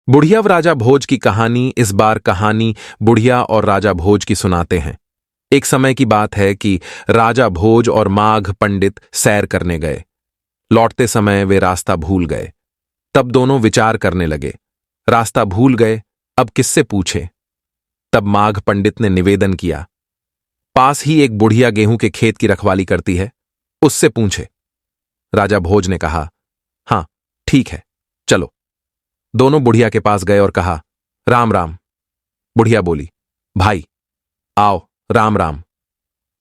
बुढ़िया व राजा भोज की कहानी। इस बार कहानी बुढ़िया और राजा भोज की सुनाते हैं। एक समय की बात है कि राजा भोज और माघ पंडित सैर करने गए। लौटते समय वे रास्ता भूल गए। तब दोनों विचार करने लगे, रास्ता भूल गए, अब किससे पूछे। तब माघ पंडित ने निवेदन किया, पास ही एक बुढ़िया गेहूं के खेत की रखवाली करती है, उससे पूछे। राजा भोज ने कहा, हां ठीक है, चलो। दोनों बुढ़िया के पास गए और कहा, राम राम। बुढ़िया बोली, भाई आओ, राम राम।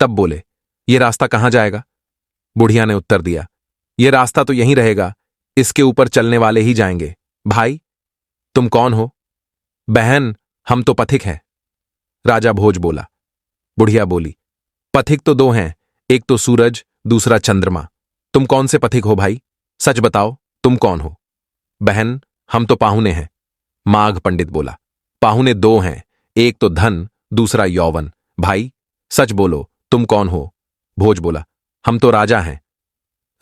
तब बोले, ये रास्ता कहां जाएगा? बुढ़िया ने उत्तर दिया, ये रास्ता तो यहीं रहेगा, इसके ऊपर चलने वाले ही जाएंगे। भाई तुम कौन हो? बहन हम तो पथिक हैं। राजा भोज बोला। बुढ़िया बोली, पथिक तो दो हैं, एक तो सूरज, दूसरा चंद्रमा। तुम कौन से पथिक हो भाई? सच बताओ, तुम कौन हो? बहन हम तो पाहुने हैं। माघ पंडित बोला, पाहुने दो हैं, एक तो धन, दूसरा यौवन। भाई सच बोलो, तुम कौन हो? भोज बोला, हम तो राजा हैं।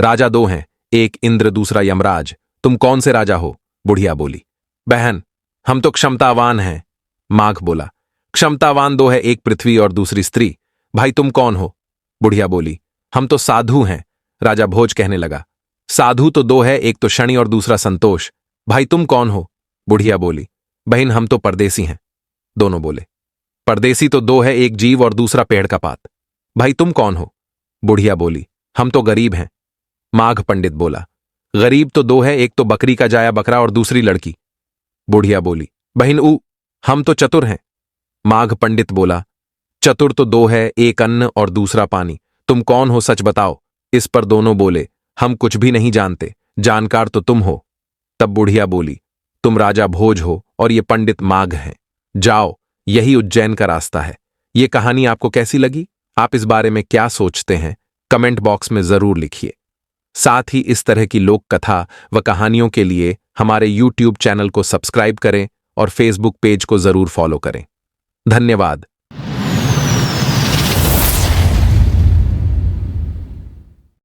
राजा दो हैं, एक इंद्र, दूसरा यमराज। तुम कौन से राजा हो? बुढ़िया बोली, बहन हम तो क्षमतावान हैं। माघ बोला, क्षमतावान दो है, एक पृथ्वी और दूसरी स्त्री। भाई तुम कौन हो? बुढ़िया बोली, हम तो साधु हैं। राजा भोज कहने लगा, साधु तो दो है, एक तो शनि और दूसरा संतोष। भाई तुम कौन हो? बुढ़िया बोली, बहन हम तो परदेसी हैं। दोनों बोले, परदेसी तो दो है, एक जीव और दूसरा पेड़ का पात। भाई तुम कौन हो? बुढ़िया बोली, हम तो गरीब हैं। माघ पंडित बोला, गरीब तो दो है, एक तो बकरी का जाया बकरा और दूसरी लड़की। बुढ़िया बोली, बहन हम तो चतुर हैं। माघ पंडित बोला, चतुर तो दो है, एक अन्न और दूसरा पानी। तुम कौन हो, सच बताओ। इस पर दोनों बोले, हम कुछ भी नहीं जानते, जानकार तो तुम हो। तब बुढ़िया बोली, तुम राजा भोज हो और ये पंडित माघ हैं। जाओ, यही उज्जैन का रास्ता है। ये कहानी आपको कैसी लगी? आप इस बारे में क्या सोचते हैं? कमेंट बॉक्स में जरूर लिखिए। साथ ही इस तरह की लोक कथा व कहानियों के लिए हमारे YouTube चैनल को सब्सक्राइब करें और Facebook पेज को जरूर फॉलो करें। धन्यवाद।